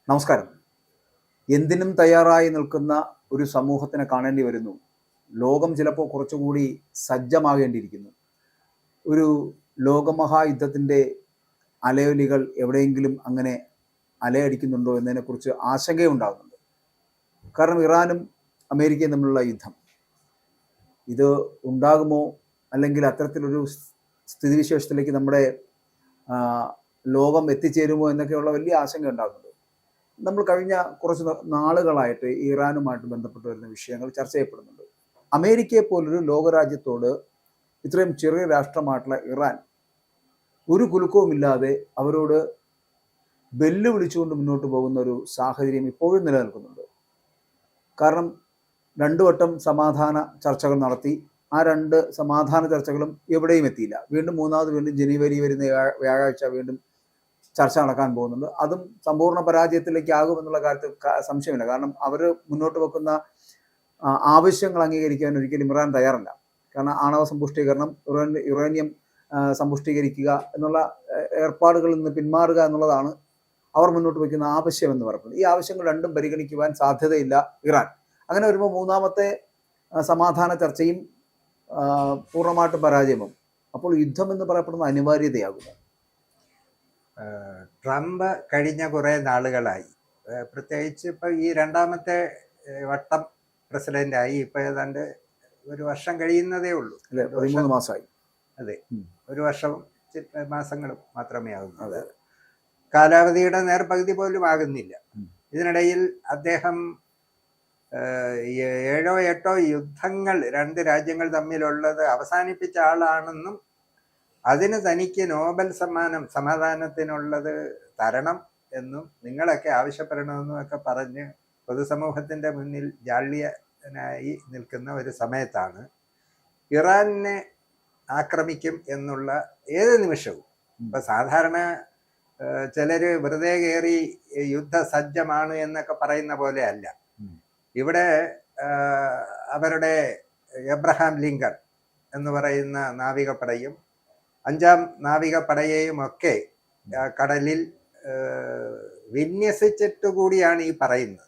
നമസ്കാരം. എന്തിനും തയ്യാറായി നിൽക്കുന്ന ഒരു സമൂഹത്തിനെ കാണേണ്ടി വരുന്നു. ലോകം ചിലപ്പോൾ കുറച്ചുകൂടി സജ്ജമാകേണ്ടിയിരിക്കുന്നു. ഒരു ലോകമഹായുദ്ധത്തിൻ്റെ അലയൊലികൾ എവിടെയെങ്കിലും അങ്ങനെ അലയടിക്കുന്നുണ്ടോ എന്നതിനെക്കുറിച്ച് ആശങ്കയുണ്ടാകുന്നുണ്ട്. കാരണം ഇറാനും അമേരിക്കയും തമ്മിലുള്ള യുദ്ധം ഇത് ഉണ്ടാകുമോ, അല്ലെങ്കിൽ അത്തരത്തിലൊരു സ്ഥിതിവിശേഷത്തിലേക്ക് നമ്മുടെ ലോകം എത്തിച്ചേരുമോ എന്നൊക്കെയുള്ള വലിയ ആശങ്ക ഉണ്ടാകുന്നുണ്ട്. നമ്മൾ കഴിഞ്ഞ കുറച്ച് നാളുകളായിട്ട് ഇറാനുമായിട്ട് ബന്ധപ്പെട്ട് വരുന്ന വിഷയങ്ങൾ ചർച്ച ചെയ്യപ്പെടുന്നുണ്ട്. അമേരിക്കയെ പോലൊരു ലോകരാജ്യത്തോട് ഇത്രയും ചെറിയ രാഷ്ട്രമായിട്ടുള്ള ഇറാൻ ഒരു കുലുക്കവുമില്ലാതെ അവരോട് വെല്ലുവിളിച്ചുകൊണ്ട് മുന്നോട്ട് പോകുന്ന ഒരു സാഹചര്യം ഇപ്പോഴും നിലനിൽക്കുന്നുണ്ട്. കാരണം രണ്ടു വട്ടം സമാധാന ചർച്ചകൾ നടത്തി. ആ രണ്ട് സമാധാന ചർച്ചകളും എവിടെയും എത്തിയില്ല. വീണ്ടും ജനുവരി വരുന്ന വ്യാഴാഴ്ച വീണ്ടും ചർച്ച നടക്കാൻ പോകുന്നുണ്ട്. അതും സമ്പൂർണ്ണ പരാജയത്തിലേക്ക് ആകുമെന്നുള്ള കാര്യത്തിൽ സംശയമില്ല. കാരണം അവർ മുന്നോട്ട് വെക്കുന്ന ആവശ്യങ്ങൾ അംഗീകരിക്കാൻ ഒരിക്കലും ഇറാൻ തയ്യാറല്ല. കാരണം ആണവ സമ്പുഷ്ടീകരണം, യുറേനിയം സമ്പുഷ്ടീകരിക്കുക എന്നുള്ള ഏർപ്പാടുകളിൽ നിന്ന് പിന്മാറുക എന്നുള്ളതാണ് അവർ മുന്നോട്ട് വയ്ക്കുന്ന ആവശ്യം എന്ന് പറയുന്നത്. ഈ ആവശ്യങ്ങൾ രണ്ടും പരിഗണിക്കുവാൻ സാധ്യതയില്ല ഇറാൻ. അങ്ങനെ വരുമ്പോൾ മൂന്നാമത്തെ സമാധാന ചർച്ചയും പൂർണ്ണമായിട്ടും പരാജയവും. അപ്പോൾ യുദ്ധം എന്ന് പറയപ്പെടുന്ന അനിവാര്യതയാകുമോ? ട്രംപ് കഴിഞ്ഞ കുറേ നാളുകളായി, പ്രത്യേകിച്ച് ഇപ്പോൾ ഈ രണ്ടാമത്തെ വട്ടം പ്രസിഡന്റായി ഇപ്പോൾ ഏതാണ്ട് ഒരു വർഷം കഴിയുന്നതേ ഉള്ളൂ. 13 മാസമായി. അതെ, ഒരു വർഷം മാസങ്ങൾ മാത്രമേ ആകുന്നു. അത് കാലാവധിയുടെ നേർപകുതി പോലും ആകുന്നില്ല. ഇതിനിടയിൽ അദ്ദേഹം 7 or 8 യുദ്ധങ്ങൾ രണ്ട് രാജ്യങ്ങൾ തമ്മിലുള്ളത് അവസാനിപ്പിച്ച ആളാണെന്നും അതിന് തനിക്ക് നോബൽ സമ്മാനം സമാധാനത്തിനുള്ളത് തരണം എന്നും നിങ്ങളൊക്കെ ആവശ്യപ്പെടണമെന്നും ഒക്കെ പറഞ്ഞ് പൊതുസമൂഹത്തിൻ്റെ മുന്നിൽ ജാള്യനായി നിൽക്കുന്ന ഒരു സമയത്താണ് ഇറാനെ ആക്രമിക്കും എന്നുള്ള ഏത് നിമിഷവും. ഇപ്പം സാധാരണ ചിലർ വെറുതെ കയറി യുദ്ധസജ്ജമാണ് എന്നൊക്കെ പറയുന്ന പോലെ അല്ല. ഇവിടെ അവരുടെ എബ്രഹാം ലിങ്കൺ എന്ന് പറയുന്ന നാവികപ്പടയും 5ാം നാവികപ്പടയെയും ഒക്കെ കടലിൽ വിന്യസിച്ചിട്ട് കൂടിയാണ് ഈ പറയുന്നത്.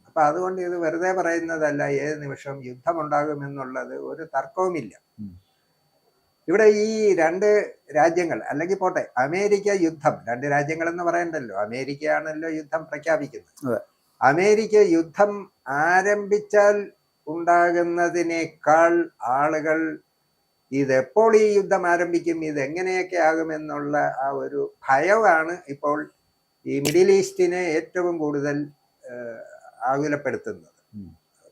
അപ്പൊ അതുകൊണ്ട് ഇത് വെറുതെ പറയുന്നതല്ല. ഏത് നിമിഷവും യുദ്ധമുണ്ടാകുമെന്നുള്ളത് ഒരു തർക്കവുമില്ല. ഇവിടെ ഈ രണ്ട് രാജ്യങ്ങൾ, അല്ലെങ്കിൽ പോട്ടെ അമേരിക്ക യുദ്ധം, രണ്ട് രാജ്യങ്ങൾ എന്ന് പറയണ്ടല്ലോ, അമേരിക്കയാണല്ലോ യുദ്ധം പ്രഖ്യാപിക്കുന്നത്. അമേരിക്ക യുദ്ധം ആരംഭിച്ചാൽ ഉണ്ടാകുന്നതിനേക്കാൾ ആളുകൾ ഇതെപ്പോൾ ഈ യുദ്ധം ആരംഭിക്കും, ഇതെങ്ങനെയൊക്കെ ആകുമെന്നുള്ള ആ ഒരു ഭയമാണ് ഇപ്പോൾ ഈ മിഡിൽ ഈസ്റ്റിനെ ഏറ്റവും കൂടുതൽ ആകുലപ്പെടുത്തുന്നത്.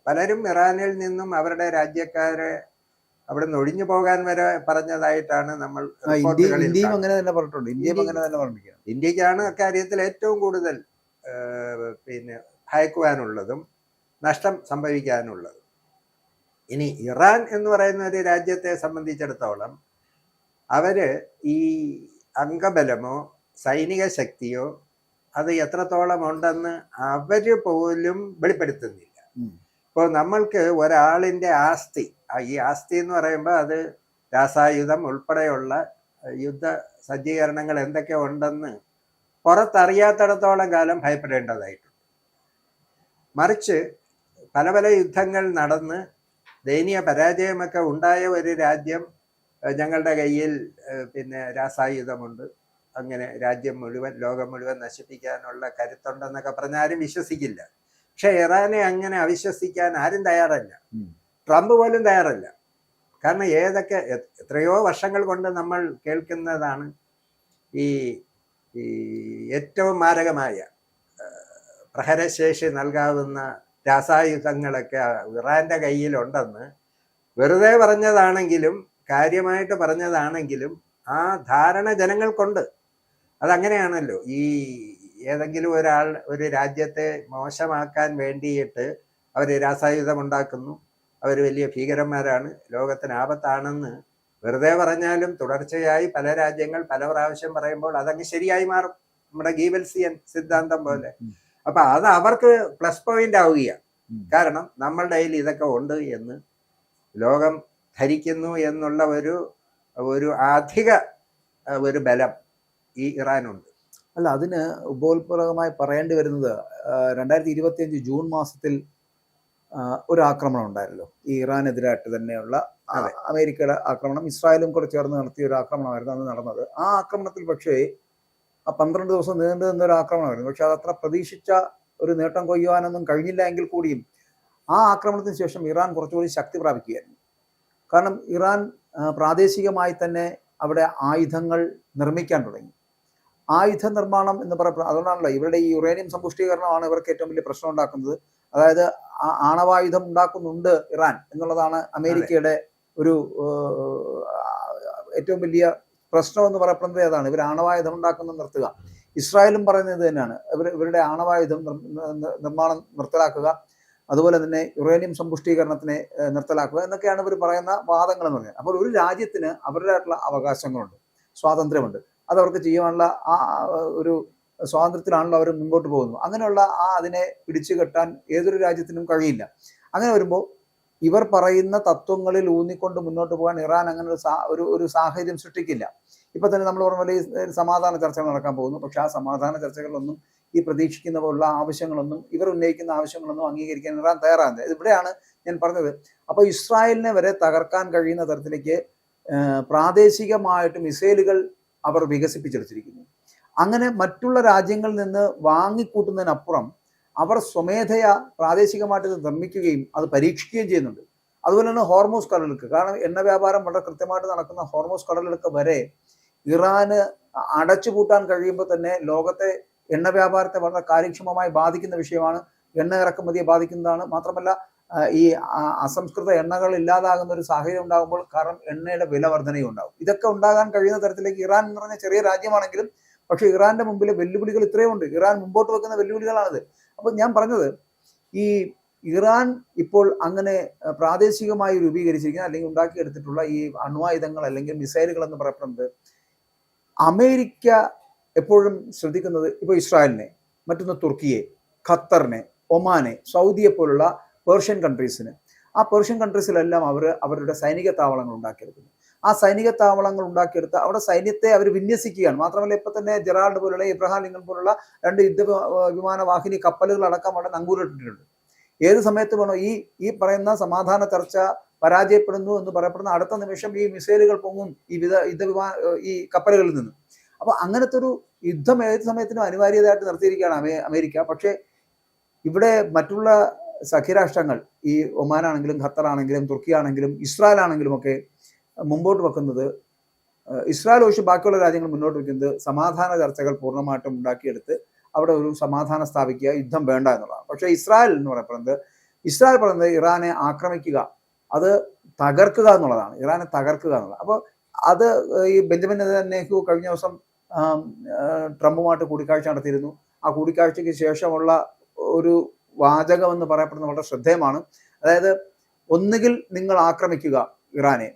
പലരും ഇറാനിൽ നിന്നും അവരുടെ രാജ്യക്കാരെ അവിടെ നിന്ന് ഒഴിഞ്ഞു പോകാൻ വരെ പറഞ്ഞതായിട്ടാണ് നമ്മൾ ഇന്ത്യക്കാണ് അക്കാര്യത്തിൽ ഏറ്റവും കൂടുതൽ ഭയക്കുവാനുള്ളതും നഷ്ടം സംഭവിക്കാനുള്ളതും. ഇനി ഇറാൻ എന്ന് പറയുന്ന ഒരു രാജ്യത്തെ സംബന്ധിച്ചിടത്തോളം അവര് ഈ അംഗബലമോ സൈനിക ശക്തിയോ അത് എത്രത്തോളം ഉണ്ടെന്ന് അവര് പോലും വെളിപ്പെടുത്തുന്നില്ല. ഇപ്പോൾ നമ്മൾക്ക് ഒരാളിൻ്റെ ആസ്തി, ഈ ആസ്തി എന്ന് പറയുമ്പോൾ അത് രാസായുധം ഉൾപ്പെടെയുള്ള യുദ്ധ സജ്ജീകരണങ്ങൾ എന്തൊക്കെ ഉണ്ടെന്ന് പുറത്തറിയാത്തിടത്തോളം കാലം ഭയപ്പെടേണ്ടതായിട്ടുണ്ട്. മറിച്ച് പല പല യുദ്ധങ്ങൾ നടന്ന് ദയനീയ പരാജയമൊക്കെ ഉണ്ടായ ഒരു രാജ്യം ഞങ്ങളുടെ കയ്യിൽ രാസായുധമുണ്ട്, അങ്ങനെ രാജ്യം മുഴുവൻ ലോകം മുഴുവൻ നശിപ്പിക്കാനുള്ള കരുത്തുണ്ടെന്നൊക്കെ പറഞ്ഞാലും വിശ്വസിക്കില്ല. പക്ഷെ ഇറാനെ അങ്ങനെ അവിശ്വസിക്കാൻ ആരും തയ്യാറല്ല. ട്രംപ് പോലും തയ്യാറല്ല. കാരണം എത്രയോ വർഷങ്ങൾ കൊണ്ട് നമ്മൾ കേൾക്കുന്നതാണ് ഈ ഏറ്റവും മാരകമായ പ്രഹരശേഷി നൽകാവുന്ന രാസായുധങ്ങളൊക്കെ ഇറാന്റെ കയ്യിലുണ്ടെന്ന്. വെറുതെ പറഞ്ഞതാണെങ്കിലും കാര്യമായിട്ട് പറഞ്ഞതാണെങ്കിലും ആ ധാരണ ജനങ്ങൾക്കുണ്ട്. അതങ്ങനെയാണല്ലോ. ഈ ഏതെങ്കിലും ഒരാൾ ഒരു രാജ്യത്തെ മോശമാക്കാൻ വേണ്ടിയിട്ട് അവർ രാസായുധം ഉണ്ടാക്കുന്നു, അവർ വലിയ ഭീകരന്മാരാണ്, ലോകത്തിന് ആപത്താണെന്ന് വെറുതെ പറഞ്ഞാലും തുടർച്ചയായി പല രാജ്യങ്ങൾ പല പ്രാവശ്യം പറയുമ്പോൾ അതങ്ങ് ശരിയായി മാറും. നമ്മുടെ ഗീബൽസിയൻ സിദ്ധാന്തം പോലെ. അപ്പൊ അത് അവർക്ക് പ്ലസ് പോയിന്റ് ആവുകയാണ്. കാരണം നമ്മളുടെ കയ്യിൽ ഇതൊക്കെ ഉണ്ട് എന്ന് ലോകം ധരിക്കുന്നു എന്നുള്ള ഒരു അധിക ഒരു ബലം ഈ ഇറാനുണ്ട്. അല്ല, അതിന് ഉപോത്പ്ലവകമായി പറയേണ്ടി വരുന്നത് 2025 ജൂൺ മാസത്തിൽ ഒരു ആക്രമണം ഉണ്ടായല്ലോ, ഈ ഇറാനെതിരായിട്ട് തന്നെയുള്ള അതെ. അമേരിക്കയുടെ ആക്രമണം, ഇസ്രായേലും കൂടെ ചേർന്ന് നടത്തിയ ഒരു ആക്രമണമായിരുന്നു അന്ന് നടന്നത്. ആ ആക്രമണത്തിൽ പക്ഷേ ആ 12 ദിവസം നീണ്ടു നിന്നൊരു ആക്രമണമായിരുന്നു. പക്ഷെ അതത്ര പ്രതീക്ഷിച്ച ഒരു നേട്ടം കൊയ്യുവാനൊന്നും കഴിഞ്ഞില്ല എങ്കിൽ കൂടിയും ആ ആക്രമണത്തിന് ശേഷം ഇറാൻ കുറച്ചുകൂടി ശക്തി പ്രാപിക്കുകയായിരുന്നു. കാരണം ഇറാൻ പ്രാദേശികമായി തന്നെ അവിടെ ആയുധങ്ങൾ നിർമ്മിക്കാൻ തുടങ്ങി. ആയുധ നിർമ്മാണം എന്ന് പറയപ്പെടുന്നത് അതുകൊണ്ടാണല്ലോ, ഇവരുടെ ഈ യുറേനിയം സമ്പുഷ്ടീകരണമാണ് ഇവർക്ക് ഏറ്റവും വലിയ പ്രശ്നം ഉണ്ടാക്കുന്നത്. അതായത് ആണവായുധം ഉണ്ടാക്കുന്നുണ്ട് ഇറാൻ എന്നുള്ളതാണ് അമേരിക്കയുടെ ഒരു ഏറ്റവും വലിയ പ്രശ്നം എന്ന് പറയപ്പെടുന്നത്. ഏതാണ്? ഇവർ ആണവായുധം ഉണ്ടാക്കുന്നത് നിർത്തുക. ഇസ്രായേലും പറയുന്നത് തന്നെയാണ്, ഇവരുടെ ആണവായുധം നിർമ്മാണം നിർത്തലാക്കുക, അതുപോലെ തന്നെ യുറേനിയം സമ്പുഷ്ടീകരണത്തിനെ നിർത്തലാക്കുക എന്നൊക്കെയാണ് ഇവർ പറയുന്ന വാദങ്ങൾ എന്ന് പറഞ്ഞാൽ. അപ്പോൾ ഒരു രാജ്യത്തിന് അവരുടേതായിട്ടുള്ള അവകാശങ്ങളുണ്ട്, സ്വാതന്ത്ര്യമുണ്ട്, അതവർക്ക് ചെയ്യാനുള്ള ആ ഒരു സ്വാതന്ത്ര്യത്തിലാണല്ലോ അവർ മുമ്പോട്ട് പോകുന്നത്. അങ്ങനെയുള്ള അതിനെ പിടിച്ചു കെട്ടാൻ ഏതൊരു രാജ്യത്തിനും കഴിയില്ല. അങ്ങനെ വരുമ്പോൾ ഇവർ പറയുന്ന തത്വങ്ങളിൽ ഊന്നിക്കൊണ്ട് മുന്നോട്ട് പോകാൻ ഇറാൻ അങ്ങനെ ഒരു സാഹചര്യം സൃഷ്ടിക്കില്ല. ഇപ്പൊ തന്നെ നമ്മൾ പറഞ്ഞ പോലെ സമാധാന ചർച്ചകൾ നടക്കാൻ പോകുന്നു. പക്ഷെ ആ സമാധാന ചർച്ചകളിലൊന്നും ഈ പ്രതീക്ഷിക്കുന്ന പോലുള്ള ആവശ്യങ്ങളൊന്നും, ഇവർ ഉന്നയിക്കുന്ന ആവശ്യങ്ങളൊന്നും അംഗീകരിക്കാൻ ഇറാൻ തയ്യാറാകുന്നത്. ഇവിടെയാണ് ഞാൻ പറഞ്ഞത്. അപ്പോൾ ഇസ്രായേലിനെ വരെ തകർക്കാൻ കഴിയുന്ന തരത്തിലേക്ക് പ്രാദേശികമായിട്ട് മിസൈലുകൾ അവർ വികസിപ്പിച്ചെടുത്തിരിക്കുന്നു. അങ്ങനെ മറ്റുള്ള രാജ്യങ്ങളിൽ നിന്ന് വാങ്ങിക്കൂട്ടുന്നതിനപ്പുറം അവർ സ്വമേധയാ പ്രാദേശികമായിട്ട് ഇത് നിർമ്മിക്കുകയും അത് പരീക്ഷിക്കുകയും ചെയ്യുന്നുണ്ട്. അതുപോലെ തന്നെ ഹോർമൂസ് കടലിടുക്ക്, കാരണം എണ്ണ വ്യാപാരം വളരെ കൃത്യമായിട്ട് നടക്കുന്ന ഹോർമൂസ് കടലിടുക്ക് വരെ ഇറാന് അടച്ചുപൂട്ടാൻ കഴിയുമ്പോൾ തന്നെ ലോകത്തെ എണ്ണ വ്യാപാരത്തെ വളരെ കാര്യക്ഷമമായി ബാധിക്കുന്ന വിഷയമാണ്. എണ്ണ ഇറക്കുമതിയെ ബാധിക്കുന്നതാണ്. മാത്രമല്ല ഈ അസംസ്കൃത എണ്ണകൾ ഇല്ലാതാകുന്ന ഒരു സാഹചര്യം ഉണ്ടാകുമ്പോൾ കാരണം എണ്ണയുടെ വില വർധനയും ഉണ്ടാകും. ഇതൊക്കെ ഉണ്ടാകാൻ കഴിയുന്ന തരത്തിലേക്ക് ഇറാൻ എന്ന് പറഞ്ഞ ചെറിയ രാജ്യമാണെങ്കിലും പക്ഷെ ഇറാന്റെ മുമ്പിൽ വെല്ലുവിളികൾ ഇത്രയും ഉണ്ട്. ഇറാൻ മുമ്പോട്ട് വെക്കുന്ന വെല്ലുവിളികളാണിത്. അപ്പോൾ ഞാൻ പറഞ്ഞത്, ഈ ഇറാൻ ഇപ്പോൾ അങ്ങനെ പ്രാദേശികമായി രൂപീകരിച്ചിരിക്കുന്ന അല്ലെങ്കിൽ ഉണ്ടാക്കിയെടുത്തിട്ടുള്ള ഈ അണ്വായുധങ്ങൾ അല്ലെങ്കിൽ മിസൈലുകൾ എന്ന് പറയപ്പെടുന്നത്, അമേരിക്ക എപ്പോഴും ശ്രദ്ധിക്കുന്നത് ഇപ്പോൾ ഇസ്രായേലിനെ, മറ്റൊന്ന് തുർക്കിയെ, ഖത്തറിനെ, ഒമാനെ, സൗദിയെ പോലുള്ള പേർഷ്യൻ കൺട്രീസിന്, ആ പേർഷ്യൻ കൺട്രീസിലെല്ലാം അവരുടെ സൈനിക താവളങ്ങൾ ഉണ്ടാക്കിയെടുക്കുന്നു. ആ സൈനിക താവളങ്ങൾ ഉണ്ടാക്കിയെടുത്ത് അവിടെ സൈന്യത്തെ അവർ വിന്യസിക്കുകയാണ്. മാത്രമല്ല ഇപ്പൊ തന്നെ ജെറാൾഡ് പോലുള്ള, ഇബ്രഹാം ലിങ്കൺ പോലുള്ള 2 വിമാനവാഹിനി കപ്പലുകൾ അടക്കം അവിടെ നങ്കൂരിട്ടിട്ടുണ്ട്. ഏത് സമയത്ത് വേണോ ഈ പറയുന്ന സമാധാന ചർച്ച പരാജയപ്പെടുന്നു എന്ന് പറയപ്പെടുന്ന അടുത്ത നിമിഷം ഈ മിസൈലുകൾ പൊങ്ങും ഈ കപ്പലുകളിൽ നിന്ന്. അപ്പൊ അങ്ങനത്തെ ഒരു യുദ്ധം ഏത് സമയത്തിനും അനിവാര്യതയായിട്ട് നിർത്തിയിരിക്കുകയാണ് അമേരിക്ക. പക്ഷേ ഇവിടെ മറ്റുള്ള സഖ്യരാഷ്ട്രങ്ങൾ, ഈ ഒമാനാണെങ്കിലും ഖത്തറാണെങ്കിലും തുർക്കിയാണെങ്കിലും ഇസ്രായേൽ ആണെങ്കിലും ഒക്കെ മുമ്പോട്ട് വെക്കുന്നത്, ഇസ്രായേൽ ഒഴിച്ച് ബാക്കിയുള്ള രാജ്യങ്ങൾ മുന്നോട്ട് വെക്കുന്നത് സമാധാന ചർച്ചകൾ പൂർണ്ണമായിട്ടും ഉണ്ടാക്കിയെടുത്ത് അവിടെ ഒരു സമാധാനം സ്ഥാപിക്കുക, യുദ്ധം വേണ്ട എന്നുള്ളതാണ്. പക്ഷേ ഇസ്രായേൽ പറയുന്നത് ഇറാനെ ആക്രമിക്കുക, അത് തകർക്കുക എന്നുള്ളതാണ്. ഇറാനെ തകർക്കുക എന്നുള്ളത്. അപ്പോൾ അത് ഈ ബെഞ്ചമിൻ നെതന്യാഹു കഴിഞ്ഞ ദിവസം ട്രംപുമായിട്ട് കൂടിക്കാഴ്ച നടത്തിയിരുന്നു. ആ കൂടിക്കാഴ്ചയ്ക്ക് ശേഷമുള്ള ഒരു വാചകം എന്ന് പറയപ്പെടുന്നത് വളരെ ശ്രദ്ധേയമാണ്. അതായത്, ഒന്നുകിൽ നിങ്ങൾ ആക്രമിക്കുക ഇറാനെ,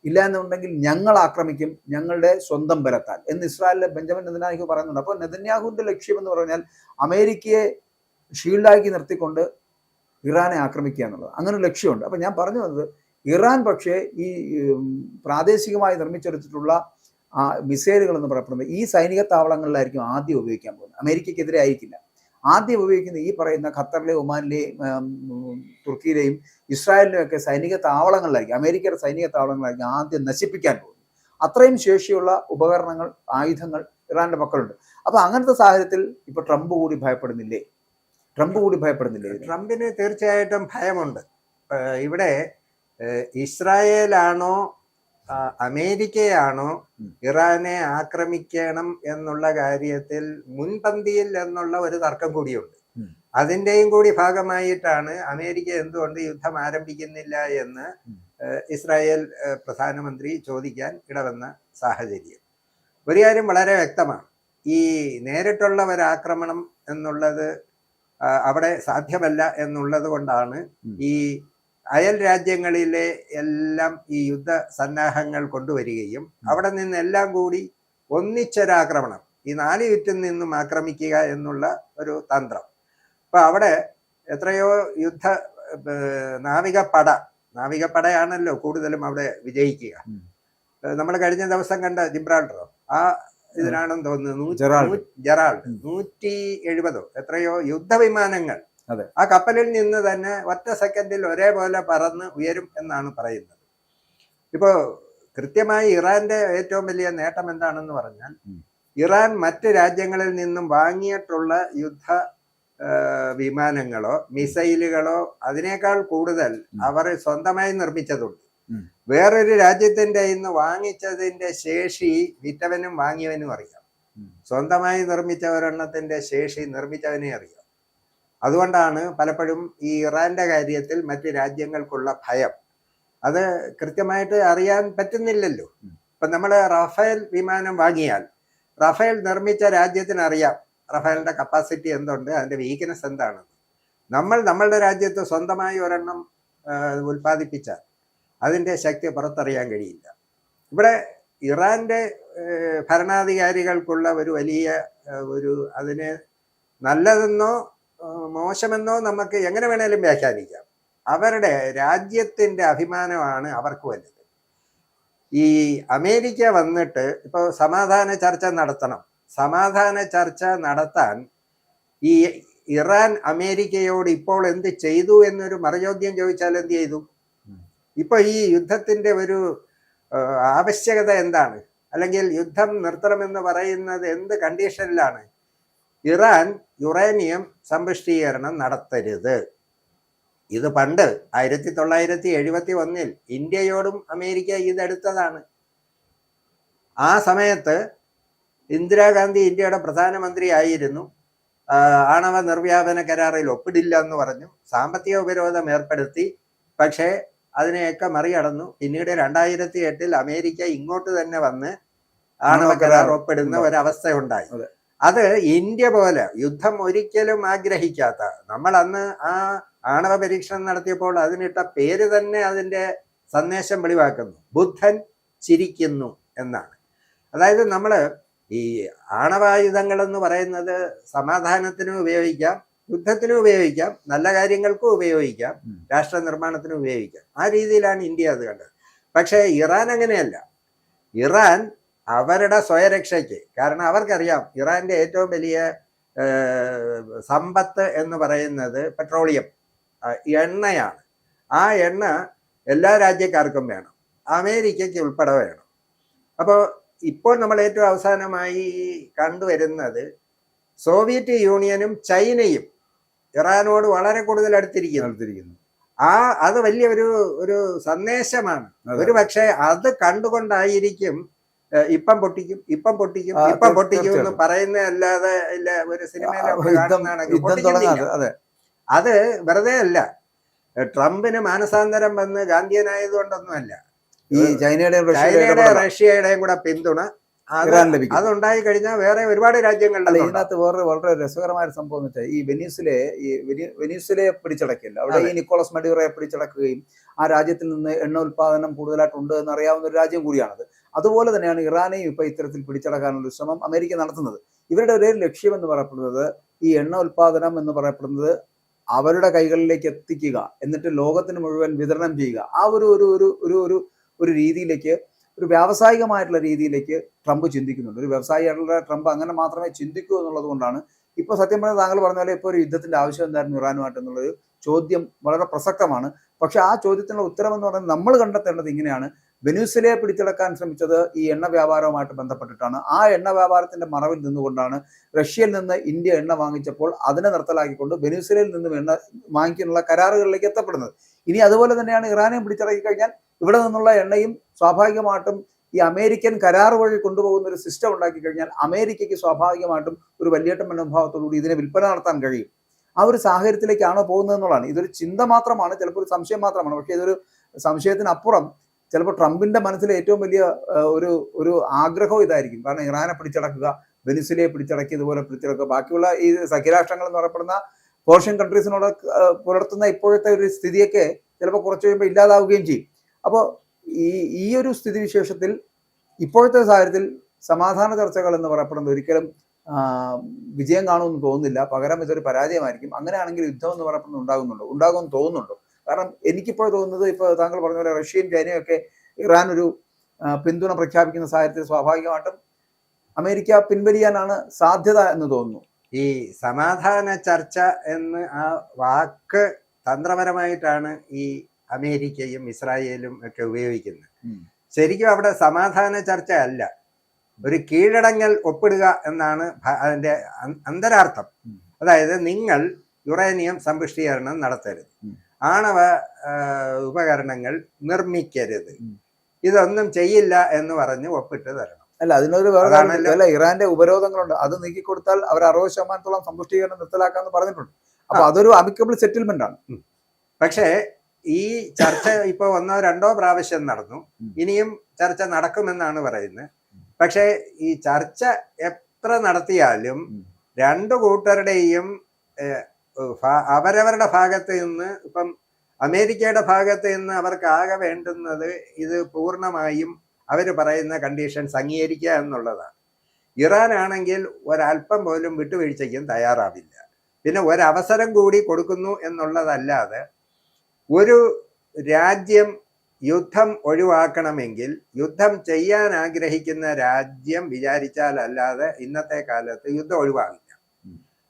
ഇല്ല എന്നുണ്ടെങ്കിൽ ഞങ്ങൾ ആക്രമിക്കും, ഞങ്ങളുടെ സ്വന്തം ബലത്താൽ എന്ന് ഇസ്രായേലിലെ ബെഞ്ചമിൻ നെതന്യാഹു പറയുന്നുണ്ട്. അപ്പോൾ നെതന്യാഹുവിന്റെ ലക്ഷ്യം എന്ന് പറഞ്ഞാൽ അമേരിക്കയെ ഷീൽഡാക്കി നിർത്തിക്കൊണ്ട് ഇറാനെ ആക്രമിക്കുക എന്നുള്ളത്. അങ്ങനെ ഒരു ലക്ഷ്യമുണ്ട്. അപ്പം ഞാൻ പറഞ്ഞു വന്നത്, ഇറാൻ പക്ഷേ ഈ പ്രാദേശികമായി നിർമ്മിച്ചെടുത്തിട്ടുള്ള മിസൈലുകൾ എന്ന് പറയപ്പെടുന്നത് ഈ സൈനിക താവളങ്ങളിലായിരിക്കും ആദ്യം ഉപയോഗിക്കാൻ പോകുന്നത്. അമേരിക്കയ്ക്കെതിരെ ആയിരിക്കില്ല. ആദ്യം ഉപയോഗിക്കുന്ന ഈ പറയുന്ന ഖത്തറിലെയും ഒമാനിലെയും തുർക്കിയിലെയും ഇസ്രായേലിലെയും ഒക്കെ സൈനിക താവളങ്ങളിലായിരിക്കും, അമേരിക്കയുടെ സൈനിക താവളങ്ങളിലായിരിക്കും ആദ്യം നശിപ്പിക്കാൻ പോകുന്നത്. അത്രയും ശേഷിയുള്ള ഉപകരണങ്ങൾ, ആയുധങ്ങൾ ഇറാന്റെ പക്കലുണ്ട്. അപ്പൊ അങ്ങനത്തെ സാഹചര്യത്തിൽ ഇപ്പൊ ട്രംപ് കൂടി ഭയപ്പെടുന്നില്ലേ? ട്രംപിന് തീർച്ചയായിട്ടും ഭയമുണ്ട്. ഇവിടെ ഇസ്രായേലാണോ അമേരിക്കയാണോ ഇറാനെ ആക്രമിക്കണം എന്നുള്ള കാര്യത്തിൽ മുൻപന്തിയിൽ എന്നുള്ള ഒരു തർക്കം കൂടിയുണ്ട്. അതിൻ്റെയും കൂടി ഭാഗമായിട്ടാണ് അമേരിക്ക എന്തുകൊണ്ട് യുദ്ധം ആരംഭിക്കുന്നില്ല എന്ന് ഇസ്രായേൽ പ്രധാനമന്ത്രി ചോദിക്കാൻ ഇടവന്ന സാഹചര്യം. ഒരു കാര്യം വളരെ വ്യക്തമാണ്, ഈ നേരിട്ടുള്ള ഒരാക്രമണം എന്നുള്ളത് അവിടെ സാധ്യമല്ല എന്നുള്ളത് കൊണ്ടാണ് ഈ അയൽ രാജ്യങ്ങളിലെ എല്ലാം ഈ യുദ്ധ സന്നാഹങ്ങൾ കൊണ്ടുവരികയും അവിടെ നിന്നെല്ലാം കൂടി ഒന്നിച്ചൊരാക്രമണം, ഈ 4 ചുറ്റും നിന്നും ആക്രമിക്കുക എന്നുള്ള ഒരു തന്ത്രം. അപ്പൊ അവിടെ എത്രയോ നാവികപ്പടയാണല്ലോ കൂടുതലും അവിടെ വിജയിക്കുക. നമ്മൾ കഴിഞ്ഞ ദിവസം കണ്ട ജിബ്രാൾട്ടറോ, ആ ഇതിനാണെന്ന് തോന്നുന്നു ജെറാൾഡ്. ജെറാൾഡ് 170 എത്രയോ യുദ്ധവിമാനങ്ങൾ അതെ. ആ കപ്പലിൽ നിന്ന് തന്നെ ഒറ്റ സെക്കൻഡിൽ ഒരേപോലെ പറന്ന് ഉയരും എന്നാണ് പറയുന്നത്. ഇപ്പോ കൃത്യമായി ഇറാന്റെ ഏറ്റവും വലിയ നേട്ടം എന്താണെന്ന് പറഞ്ഞാൽ ഇറാൻ മറ്റ് രാജ്യങ്ങളിൽ നിന്നും വാങ്ങിയിട്ടുള്ള യുദ്ധ വിമാനങ്ങളോ മിസൈലുകളോ അതിനേക്കാൾ കൂടുതൽ അവർ സ്വന്തമായി നിർമ്മിച്ചതുണ്ട്. വേറൊരു രാജ്യത്തിന്റെ ഇന്ന് വാങ്ങിച്ചതിന്റെ ശേഷി വിറ്റവനും വാങ്ങിയവനും അറിയാം. സ്വന്തമായി നിർമ്മിച്ച ഒരെണ്ണത്തിന്റെ ശേഷി നിർമ്മിച്ചവനെ അറിയാം. അതുകൊണ്ടാണ് പലപ്പോഴും ഈ ഇറാന്റെ കാര്യത്തിൽ മറ്റ് രാജ്യങ്ങൾക്കുള്ള ഭയം. അത് കൃത്യമായിട്ട് അറിയാൻ പറ്റുന്നില്ലല്ലോ. ഇപ്പൊ നമ്മൾ റഫേൽ വിമാനം വാങ്ങിയാൽ റഫേൽ നിർമ്മിച്ച രാജ്യത്തിന് അറിയാം റഫേലിന്റെ കപ്പാസിറ്റി എന്തുണ്ട്, അതിന്റെ വീക്ക്നെസ് എന്താണെന്ന്. നമ്മളുടെ രാജ്യത്ത് സ്വന്തമായി ഒരെണ്ണം ഉൽപ്പാദിപ്പിച്ചാൽ അതിന്റെ ശക്തി പുറത്തറിയാൻ കഴിയില്ല. ഇവിടെ ഇറാന്റെ ഭരണാധികാരികൾക്കുള്ള ഒരു വലിയ അതിന് നല്ലതെന്നോ മോശമെന്നോ നമുക്ക് എങ്ങനെ വേണേലും വ്യാഖ്യാനിക്കാം. അവരുടെ രാജ്യത്തിന്റെ അഭിമാനമാണ് അവർക്ക് വലുത്. ഈ അമേരിക്ക വന്നിട്ട് ഇപ്പോൾ സമാധാന ചർച്ച നടത്തണം. സമാധാന ചർച്ച നടത്താൻ ഈ ഇറാൻ അമേരിക്കയോട് ഇപ്പോൾ എന്ത് ചെയ്തു എന്നൊരു മറുചോദ്യം ചോദിച്ചാൽ എന്ത് ചെയ്തു? ഇപ്പൊ ഈ യുദ്ധത്തിന്റെ ഒരു ആവശ്യകത എന്താണ്? അല്ലെങ്കിൽ യുദ്ധം നിർത്തണമെന്ന് പറയുന്നത് എന്ത് കണ്ടീഷനിലാണ്? ഇറാൻ യുറേനിയം സമ്പുഷ്ടീകരണം നടത്തരുത്. ഇത് പണ്ട് 1971 ഇന്ത്യയോടും അമേരിക്ക ഇതെടുത്തതാണ്. ആ സമയത്ത് ഇന്ദിരാഗാന്ധി ഇന്ത്യയുടെ പ്രധാനമന്ത്രി ആയിരുന്നു. ആണവ നിർവ്യാപന കരാറിൽ ഒപ്പിടില്ല എന്ന് പറഞ്ഞു, സാമ്പത്തിക ഉപരോധം ഏർപ്പെടുത്തി. പക്ഷേ അതിനെയൊക്കെ മറികടന്നു. പിന്നീട് 2008 അമേരിക്ക ഇങ്ങോട്ട് തന്നെ വന്ന് ആണവ കരാർ ഒപ്പിടുന്ന ഒരവസ്ഥ ഉണ്ടായി. അത് ഇന്ത്യ പോലെ യുദ്ധം ഒരിക്കലും ആഗ്രഹിക്കാത്ത, നമ്മൾ അന്ന് ആ ആണവ പരീക്ഷണം നടത്തിയപ്പോൾ അതിനിട്ട പേര് തന്നെ അതിന്റെ സന്ദേശം വെളിവാക്കുന്നു. ബുദ്ധൻ ചിരിക്കുന്നു എന്നാണ്. അതായത് നമ്മൾ ഈ ആണവായുധങ്ങൾ എന്ന് പറയുന്നത് സമാധാനത്തിനും ഉപയോഗിക്കാം, യുദ്ധത്തിനും ഉപയോഗിക്കാം, നല്ല കാര്യങ്ങൾക്കും ഉപയോഗിക്കാം, രാഷ്ട്ര നിർമ്മാണത്തിനും ഉപയോഗിക്കാം. ആ രീതിയിലാണ് ഇന്ത്യ അത് കണ്ടത്. പക്ഷേ ഇറാൻ അങ്ങനെയല്ല. ഇറാൻ അവരുടെ സ്വയരക്ഷയ്ക്ക്, കാരണം അവർക്കറിയാം ഇറാന്റെ ഏറ്റവും വലിയ സമ്പത്ത് എന്ന് പറയുന്നത് പെട്രോളിയം എണ്ണയാണ്. ആ എണ്ണ എല്ലാ രാജ്യക്കാർക്കും വേണം, അമേരിക്കയ്ക്ക് ഉൾപ്പെടെ വേണം. അപ്പോൾ ഇപ്പോൾ നമ്മൾ ഏറ്റവും അവസാനമായി കണ്ടുവരുന്നത് സോവിയറ്റ് യൂണിയനും ചൈനയും ഇറാനോട് വളരെ കൂടുതൽ അടുത്തിരിക്കുന്നു. അത് വലിയ ഒരു സന്ദേശമാണ്. ഒരു പക്ഷേ അത് കണ്ടുകൊണ്ടായിരിക്കും ഇപ്പം പൊട്ടിക്കും എന്ന് പറയുന്നതല്ലാതെ ഒരു സിനിമയിലൊക്കെ കാണുന്നതാണെങ്കിൽ അത് വെറുതെ അല്ല. ട്രംപിന് മാനസാന്തരം വന്ന് ഗാന്ധിയനായതുകൊണ്ടൊന്നുമല്ല. ഈ ചൈനയുടെയും റഷ്യയുടെയും കൂടെ പിന്തുണ അതുണ്ടായി കഴിഞ്ഞാൽ വേറെ ഒരുപാട് രാജ്യങ്ങളിൽ ഇതിനകത്ത് വേറെ വളരെ രസകരമായ ഒരു സംഭവം എന്ന് വെച്ചാൽ ഈ വെനീസുലയെ പിടിച്ചടക്കില്ല. അവിടെ ഈ നിക്കോളസ് മഡ്യൂറയെ പിടിച്ചടക്കുകയും ആ രാജ്യത്തിൽ നിന്ന് എണ്ണ ഉൽപാദനം കൂടുതലായിട്ടുണ്ട് എന്ന് അറിയാവുന്ന ഒരു രാജ്യം കൂടിയാണത്. അതുപോലെ തന്നെയാണ് ഇറാനെയും ഇപ്പൊ ഇത്തരത്തിൽ പിടിച്ചടക്കാനുള്ള ശ്രമം അമേരിക്ക നടത്തുന്നത്. ഇവരുടെ ഒരേ ലക്ഷ്യം എന്ന് പറയപ്പെടുന്നത് ഈ എണ്ണ ഉൽപാദനം എന്ന് പറയപ്പെടുന്നത് അവരുടെ കൈകളിലേക്ക് എത്തിക്കുക, എന്നിട്ട് ലോകത്തിന് മുഴുവൻ വിതരണം ചെയ്യുക. ആ ഒരു രീതിയിലേക്ക്, ഒരു വ്യാവസായികമായിട്ടുള്ള രീതിയിലേക്ക് ട്രംപ് ചിന്തിക്കുന്നുണ്ട്. ഒരു വ്യവസായിയായിട്ടുള്ള ട്രംപ് അങ്ങനെ മാത്രമേ ചിന്തിക്കൂ എന്നുള്ളത് കൊണ്ടാണ് ഇപ്പോൾ സത്യം പറഞ്ഞാൽ താങ്കൾ പറഞ്ഞ പോലെ ഇപ്പോൾ ഒരു യുദ്ധത്തിന്റെ ആവശ്യം എന്തായിരുന്നു ഇറാനുമായിട്ട് എന്നുള്ളൊരു ചോദ്യം വളരെ പ്രസക്തമാണ്. പക്ഷെ ആ ചോദ്യത്തിനുള്ള ഉത്തരം എന്ന് പറയുന്നത് നമ്മൾ കണ്ടെത്തേണ്ടത് ഇങ്ങനെയാണ്. വെനീസുലയെ പിടിച്ചടക്കാൻ ശ്രമിച്ചത് ഈ എണ്ണ വ്യാപാരവുമായിട്ട് ബന്ധപ്പെട്ടിട്ടാണ്. ആ എണ്ണ വ്യാപാരത്തിന്റെ മറവിൽ നിന്നുകൊണ്ടാണ് റഷ്യയിൽ നിന്ന് ഇന്ത്യ എണ്ണ വാങ്ങിച്ചപ്പോൾ അതിനെ നിർത്തലാക്കിക്കൊണ്ട് വെനീസുലയിൽ നിന്നും എണ്ണ വാങ്ങിക്കാനുള്ള കരാറുകളിലേക്ക് എത്തപ്പെടുന്നത്. ഇനി അതുപോലെ തന്നെയാണ് ഇറാനെയും പിടിച്ചടക്കി കഴിഞ്ഞാൽ ഇവിടെ നിന്നുള്ള എണ്ണയും സ്വാഭാവികമായിട്ടും ഈ അമേരിക്കൻ കരാർ വഴി കൊണ്ടുപോകുന്ന ഒരു സിസ്റ്റം ഉണ്ടാക്കി കഴിഞ്ഞാൽ അമേരിക്കയ്ക്ക് സ്വാഭാവികമായിട്ടും ഒരു വലിയേട്ട മനോഭാവത്തോടുകൂടി ഇതിനെ വിൽപ്പന നടത്താൻ കഴിയും. ആ ഒരു സാഹചര്യത്തിലേക്കാണോ പോകുന്നത് എന്നുള്ളതാണ്. ഇതൊരു ചിന്ത മാത്രമാണ്, ചിലപ്പോൾ ഒരു സംശയം മാത്രമാണ്. പക്ഷേ ഇതൊരു സംശയത്തിനപ്പുറം ചിലപ്പോൾ ട്രംപിന്റെ മനസ്സിലെ ഏറ്റവും വലിയ ഒരു ആഗ്രഹം ഇതായിരിക്കും. കാരണം ഇറാനെ പിടിച്ചടക്കുക, വെനിസുലയെ പിടിച്ചടക്കി, ഇതുപോലെ പിടിച്ചടക്കുക, ബാക്കിയുള്ള ഈ സഖ്യരാഷ്ട്രങ്ങൾ എന്ന് പറയപ്പെടുന്ന പേർഷ്യൻ കൺട്രീസിനോട് പുലർത്തുന്ന ഇപ്പോഴത്തെ ഒരു സ്ഥിതിയൊക്കെ ചിലപ്പോൾ കുറച്ച് കഴിയുമ്പോൾ ഇല്ലാതാവുകയും ചെയ്യും. അപ്പോൾ ഈ ഒരു സ്ഥിതിവിശേഷത്തിൽ ഇപ്പോഴത്തെ സാഹചര്യത്തിൽ സമാധാന ചർച്ചകൾ എന്ന് പറയപ്പെടുന്നത് ഒരിക്കലും വിജയം കാണുമെന്ന് തോന്നുന്നില്ല. പകരം ഇതൊരു പരാജയമായിരിക്കും. അങ്ങനെയാണെങ്കിൽ യുദ്ധം എന്ന് പറയപ്പെടുന്നത് ഉണ്ടാകുമെന്ന് തോന്നുന്നുണ്ടോ? കാരണം എനിക്കിപ്പോൾ തോന്നുന്നത്, ഇപ്പോൾ താങ്കൾ പറഞ്ഞ പോലെ റഷ്യയും ചൈനയും ഒക്കെ ഇറാൻ ഒരു പിന്തുണ പ്രഖ്യാപിക്കുന്ന സാഹചര്യത്തിൽ സ്വാഭാവികമായിട്ടും അമേരിക്ക പിൻവലിയാനാണ് സാധ്യത എന്ന് തോന്നുന്നു. ഈ സമാധാന ചർച്ച എന്ന് ആ വാക്ക് തന്ത്രപരമായിട്ടാണ് ഈ അമേരിക്കയും ഇസ്രായേലും ഒക്കെ ഉപയോഗിക്കുന്നത്. ശരിക്കും അവിടെ സമാധാന ചർച്ച അല്ല, ഒരു കീഴടങ്ങൽ ഒപ്പിടുക എന്നാണ് അതിന്റെ അന്തരാർത്ഥം. അതായത് നിങ്ങൾ യുറേനിയം സമ്പുഷ്ടീകരണം നടത്തരുത്, ആണവ ഉപകരണങ്ങൾ നിർമ്മിക്കരുത്, ഇതൊന്നും ചെയ്യില്ല എന്ന് പറഞ്ഞ് ഒപ്പിട്ട് തരണം. അല്ല, അതിനൊരു വേറെ അല്ല, ഇറാന്റെ ഉപരോധങ്ങളുണ്ട്, അത് നീക്കിക്കൊടുത്താൽ അവർ 60% സമ്പുഷ്ടീകരണം നിർത്തലാക്കാന്ന് പറഞ്ഞിട്ടുണ്ട്. അപ്പൊ അതൊരു അമിക്കബിൾ സെറ്റിൽമെന്റ് ആണ്. പക്ഷേ ഈ ചർച്ച ഇപ്പൊ 1-2 പ്രാവശ്യം നടന്നു, ഇനിയും ചർച്ച നടക്കുമെന്നാണ് പറയുന്നത്. പക്ഷേ ഈ ചർച്ച എത്ര നടത്തിയാലും രണ്ടു കൂട്ടരുടെയും അവരവരുടെ ഭാഗത്ത് നിന്ന്, ഇപ്പം അമേരിക്കയുടെ ഭാഗത്ത് നിന്ന് അവർക്ക് ആകെ വേണ്ടുന്നത് ഇത് പൂർണ്ണമായും അവർ പറയുന്ന കണ്ടീഷൻസ് അംഗീകരിക്കുക എന്നുള്ളതാണ്. ഇറാൻ ആണെങ്കിൽ ഒരല്പം പോലും വിട്ടുവീഴ്ചയ്ക്കും തയ്യാറാവില്ല. പിന്നെ ഒരവസരം കൂടി കൊടുക്കുന്നു എന്നുള്ളതല്ലാതെ, ഒരു രാജ്യം യുദ്ധം ഒഴിവാക്കണമെങ്കിൽ യുദ്ധം ചെയ്യാൻ ആഗ്രഹിക്കുന്ന രാജ്യം വിചാരിച്ചാലല്ലാതെ ഇന്നത്തെ കാലത്ത് യുദ്ധം ഒഴിവാകില്ല.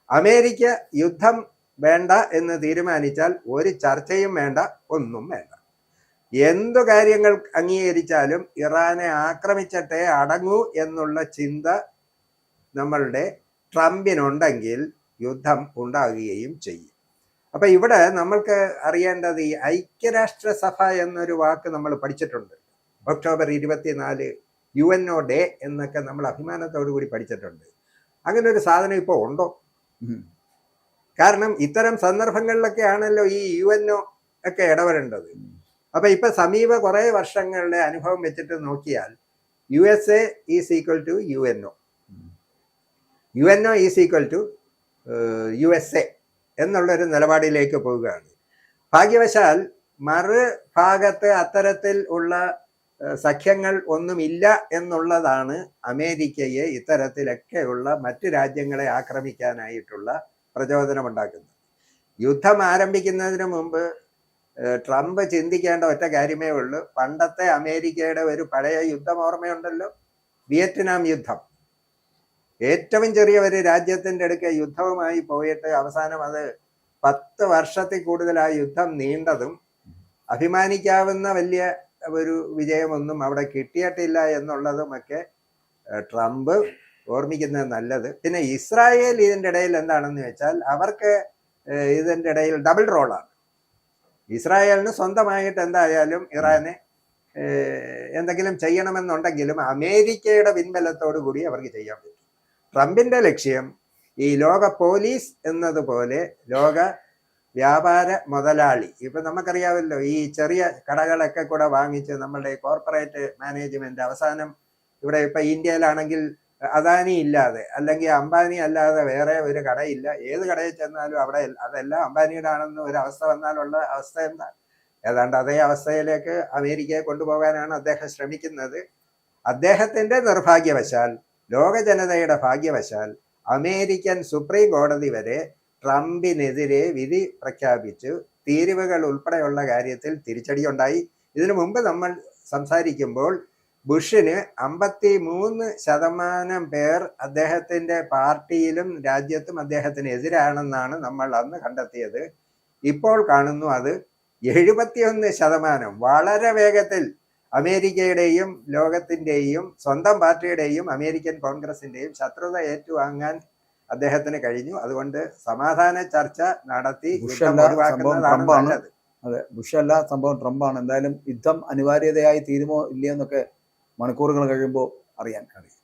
അമേരിക്ക യുദ്ധം വേണ്ട എന്ന് തീരുമാനിച്ചാൽ ഒരു ചർച്ചയും വേണ്ട, ഒന്നും വേണ്ട. എന്തു കാര്യങ്ങൾ അംഗീകരിച്ചാലും ഇറാനെ ആക്രമിച്ചിട്ടേ അടങ്ങൂ എന്നുള്ള ചിന്ത നമ്മളുടെ ട്രംപിനുണ്ടെങ്കിൽ യുദ്ധം ഉണ്ടാകുകയും ചെയ്യും. അപ്പൊ ഇവിടെ നമ്മൾക്ക് അറിയേണ്ടത്, ഈ ഐക്യരാഷ്ട്രസഭ എന്നൊരു വാക്ക് നമ്മൾ പഠിച്ചിട്ടുണ്ട്. ഒക്ടോബർ 24 UNO ഡേ എന്നൊക്കെ നമ്മൾ അഭിമാനത്തോടു കൂടി പഠിച്ചിട്ടുണ്ട്. അങ്ങനെ ഒരു സാധനം ഇപ്പോൾ ഉണ്ടോ? കാരണം ഇത്തരം സന്ദർഭങ്ങളിലൊക്കെ ആണല്ലോ ഈ UNO ഒക്കെ ഇടപെടേണ്ടത്. അപ്പൊ ഇപ്പൊ സമീപ കുറെ വർഷങ്ങളുടെ അനുഭവം വെച്ചിട്ട് നോക്കിയാൽ USA is equal to UNO, UNO is equal to USA എന്നുള്ളൊരു നിലപാടിലേക്ക് പോവുകയാണ്. ഭാഗ്യവശാൽ മറുഭാഗത്ത് അത്തരത്തിൽ ഉള്ള സഖ്യങ്ങൾ ഒന്നുമില്ല എന്നുള്ളതാണ് അമേരിക്കയെ ഇത്തരത്തിലൊക്കെയുള്ള മറ്റു രാജ്യങ്ങളെ ആക്രമിക്കാനായിട്ടുള്ള പ്രചോദനമുണ്ടാക്കുന്നത്. യുദ്ധം ആരംഭിക്കുന്നതിന് മുമ്പ് ട്രംപ് ചിന്തിക്കേണ്ട ഒറ്റ കാര്യമേ ഉള്ളൂ. പണ്ടത്തെ അമേരിക്കയുടെ ഒരു പഴയ യുദ്ധം ഓർമ്മയുണ്ടല്ലോ, വിയറ്റ്നാം യുദ്ധം. ഏറ്റവും ചെറിയ ഒരു രാജ്യത്തിൻ്റെ അടുക്ക യുദ്ധവുമായി പോയിട്ട് അവസാനം അത് 10 വർഷത്തിൽ കൂടുതൽ ആ യുദ്ധം നീണ്ടതും അഭിമാനിക്കാവുന്ന വലിയ ഒരു വിജയമൊന്നും അവിടെ കിട്ടിയിട്ടില്ല എന്നുള്ളതുമൊക്കെ ട്രംപ് ഓർമ്മിക്കുന്നത് നല്ലത്. പിന്നെ ഇസ്രായേൽ ഇതിൻ്റെ ഇടയിൽ എന്താണെന്ന് വെച്ചാൽ, അവർക്ക് ഇതിൻ്റെ ഇടയിൽ ഡബിൾ റോളാണ്. ഇസ്രായേലിന് സ്വന്തമായിട്ട് എന്തായാലും ഇറാനെ എന്തെങ്കിലും ചെയ്യണമെന്നുണ്ടെങ്കിലും അമേരിക്കയുടെ പിൻബലത്തോടു കൂടി അവർക്ക് ചെയ്യാൻ പറ്റും. ട്രംപിന്റെ ലക്ഷ്യം ഈ ലോക പോലീസ് എന്നതുപോലെ ലോക വ്യാപാര മുതലാളി, ഇപ്പൊ നമുക്കറിയാമല്ലോ, ഈ ചെറിയ കടകളൊക്കെ കൂടെ വാങ്ങിച്ച് നമ്മളുടെ കോർപ്പറേറ്റ് മാനേജ്മെന്റ് അവസാനം ഇവിടെ ഇപ്പൊ ഇന്ത്യയിലാണെങ്കിൽ അദാനി ഇല്ലാതെ അല്ലെങ്കിൽ അംബാനി അല്ലാതെ വേറെ ഒരു കടയില്ല. ഏത് കടയിൽ ചെന്നാലും അവിടെ അതെല്ലാം അംബാനിയുടെ ആണെന്ന് ഒരു അവസ്ഥ വന്നാലുള്ള അവസ്ഥ എന്താ? ഏതാണ്ട് അതേ അവസ്ഥയിലേക്ക് അമേരിക്കയെ കൊണ്ടുപോകാനാണ് അദ്ദേഹം ശ്രമിക്കുന്നത്. അദ്ദേഹത്തിന്റെ നിർഭാഗ്യവശാൽ, ലോക ജനതയുടെ ഭാഗ്യവശാൽ, അമേരിക്കൻ സുപ്രീം കോടതി വരെ ട്രംപിനെതിരെ വിധി പ്രഖ്യാപിച്ചു. തീരുവകൾ ഉൾപ്പെടെയുള്ള കാര്യത്തിൽ തിരിച്ചടിയുണ്ടായി. ഇതിനു മുമ്പ് നമ്മൾ സംസാരിക്കുമ്പോൾ ബുഷിന് 53% പേർ അദ്ദേഹത്തിന്റെ പാർട്ടിയിലും രാജ്യത്തും അദ്ദേഹത്തിന് എതിരാണെന്നാണ് നമ്മൾ അന്ന് കണ്ടെത്തിയത്. ഇപ്പോൾ കാണുന്നു അത് 71%. വളരെ വേഗത്തിൽ അമേരിക്കയുടെയും ലോകത്തിന്റെയും സ്വന്തം പാർട്ടിയുടെയും അമേരിക്കൻ കോൺഗ്രസിന്റെയും ശത്രുത ഏറ്റുവാങ്ങാൻ അദ്ദേഹത്തിന് കഴിഞ്ഞു. അതുകൊണ്ട് സമാധാന ചർച്ച നടത്തി ഒഴിവാക്കുന്നതാണ് നല്ലത്. അതെ, ബുഷ് അല്ല, സംഭവം ട്രംപാണ്. എന്തായാലും യുദ്ധം അനിവാര്യതയായി തീരുമോ ഇല്ലയോ എന്നൊക്കെ മണിക്കൂറുകൾ കഴിയുമ്പോൾ അറിയാൻ കഴിയും.